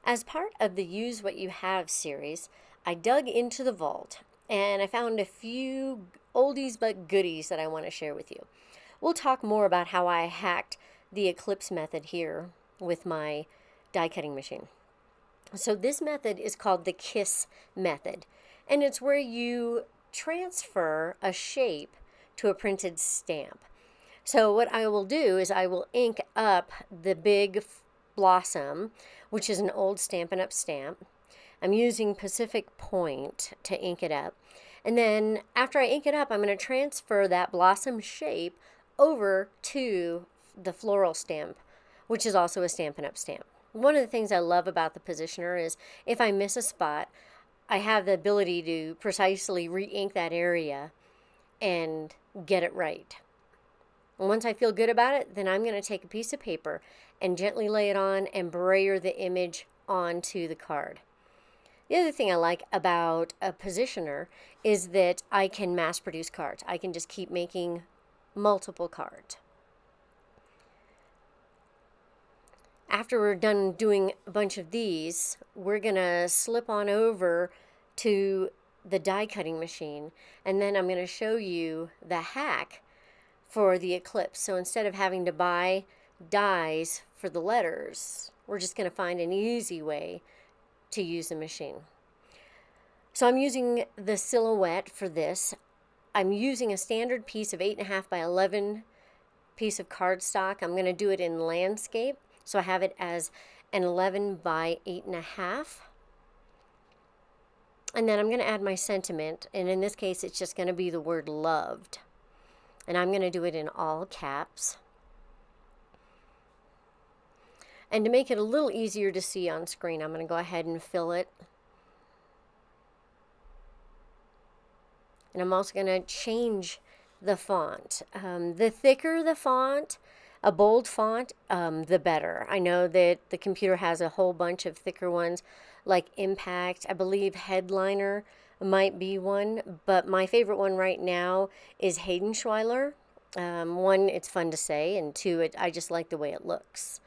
As part of the Use What You Have series, I dug into the vault and I found a few oldies but goodies that I want to share with you. We'll talk more about how I hacked the Eclipse method here with my die cutting machine. So this method is called the KISS method, and it's where you transfer a shape to a printed stamp. So what I will do is I will ink up the big blossom, which is an old Stampin' Up! Stamp. I'm using Pacific Point to ink it up. And then after I ink it up, I'm going to transfer that blossom shape over to the floral stamp, which is also a Stampin' Up! Stamp. One of the things I love about the positioner is if I miss a spot, I have the ability to precisely re-ink that area and get it right. And once I feel good about it, then I'm going to take a piece of paper and gently lay it on and brayer the image onto the card. The other thing I like about a positioner is that I can mass produce cards. I can just keep making multiple cards. After we're done doing a bunch of these, we're going to slip on over to the die cutting machine, and then I'm going to show you the hack for the Eclipse. So instead of having to buy dies for the letters, we're just going to find an easy way to use the machine. So I'm using the silhouette for this. I'm using a standard piece of 8.5 by 11 piece of cardstock. I'm going to do it in landscape, so I have it as an 11 by 8.5. And then I'm going to add my sentiment, and in this case it's just going to be the word loved. And I'm going to do it in all caps. And to make it a little easier to see on screen, I'm going to go ahead and fill it. And I'm also going to change the font. The thicker the font, a bold font, the better. I know that the computer has a whole bunch of thicker ones like Impact. I believe Headliner might be one, but my favorite one right now is Hayden Schweiler. One, it's fun to say, and two, I just like the way it looks.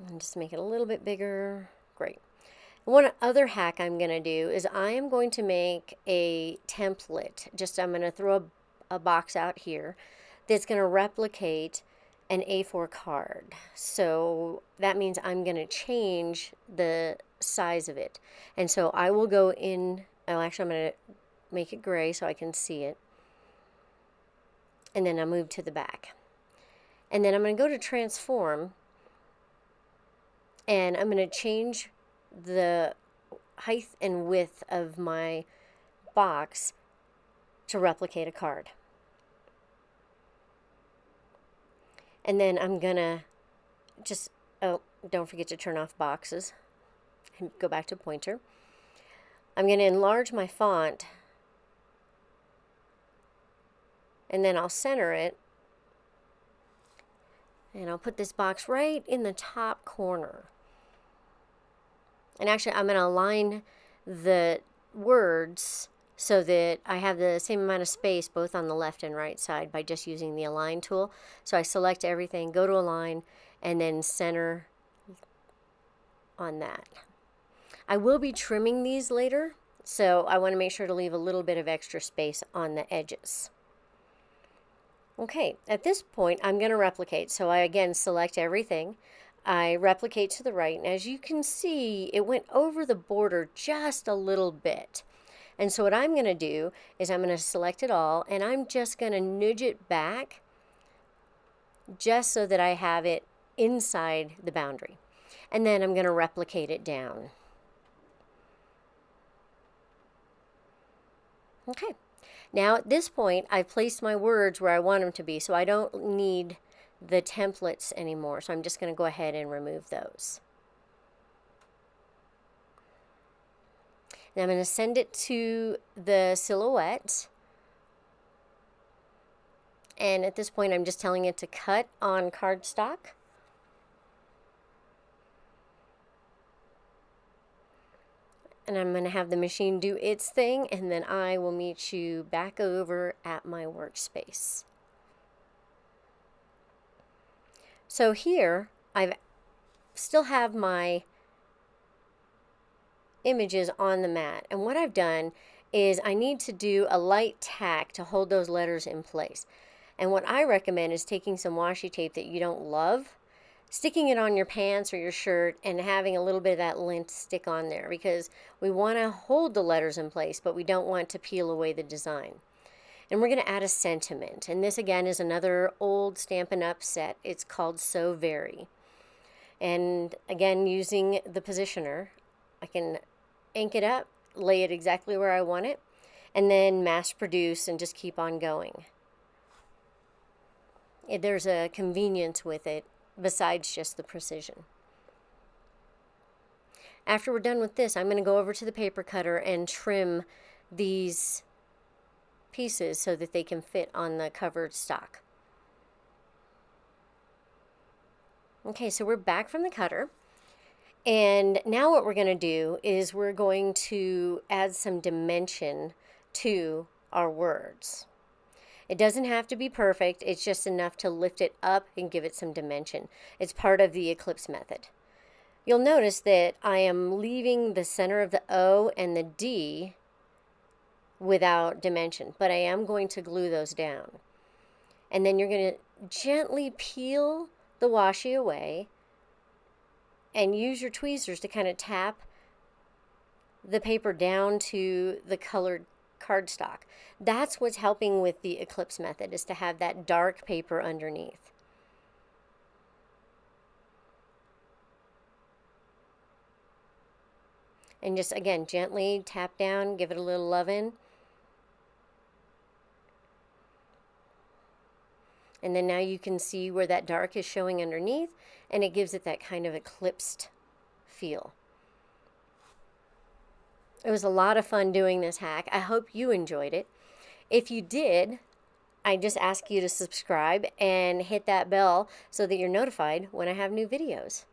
And just make it a little bit bigger. Great. One other hack I'm going to do is I am going to make a template. I'm going to throw a box out here that's going to replicate an A4 card. So that means I'm going to change the size of it. And so I will go in, actually I'm going to make it gray so I can see it. And then I'll move to the back. And then I'm going to go to transform, and I'm going to change the height and width of my box to replicate a card. And then I'm gonna just, don't forget to turn off boxes and go back to pointer. I'm gonna enlarge my font, and then I'll center it, and I'll put this box right in the top corner. And actually I'm going to align the words so that I have the same amount of space both on the left and right side by just using the align tool. So I select everything, go to align, and then center on that. I will be trimming these later, so I want to make sure to leave a little bit of extra space on the edges. Okay, at this point I'm going to replicate. So I again select everything. I replicate to the right, and as you can see, it went over the border just a little bit. And so what I'm going to do is I'm going to select it all, and I'm just going to nudge it back just so that I have it inside the boundary. And then I'm going to replicate it down. Okay, now at this point I've placed my words where I want them to be, so I don't need the templates anymore, so I'm just going to go ahead and remove those. Now I'm going to send it to the silhouette, and at this point I'm just telling it to cut on cardstock. And I'm going to have the machine do its thing, and then I will meet you back over at my workspace. So here I've still have my images on the mat. And what I've done is I need to do a light tack to hold those letters in place. And what I recommend is taking some washi tape that you don't love, sticking it on your pants or your shirt, and having a little bit of that lint stick on there, because we want to hold the letters in place, but we don't want to peel away the design. And we're going to add a sentiment. And this again is another old Stampin' Up set. It's called So Very. And again, using the positioner, I can ink it up, lay it exactly where I want it, and then mass produce and just keep on going. There's a convenience with it besides just the precision. After we're done with this, I'm going to go over to the paper cutter and trim these pieces so that they can fit on the covered stock. Okay, so we're back from the cutter. And now what we're going to do is we're going to add some dimension to our words. It doesn't have to be perfect. It's just enough to lift it up and give it some dimension. It's part of the Eclipse method. You'll notice that I am leaving the center of the O and the D without dimension, but I am going to glue those down. And then you're going to gently peel the washi away and use your tweezers to kind of tap the paper down to the colored cardstock. That's what's helping with the Eclipse method, is to have that dark paper underneath. And just again, gently tap down, give it a little loving. And then now you can see where that dark is showing underneath, and it gives it that kind of eclipsed feel. It was a lot of fun doing this hack. I hope you enjoyed it. If you did, I just ask you to subscribe and hit that bell so that you're notified when I have new videos.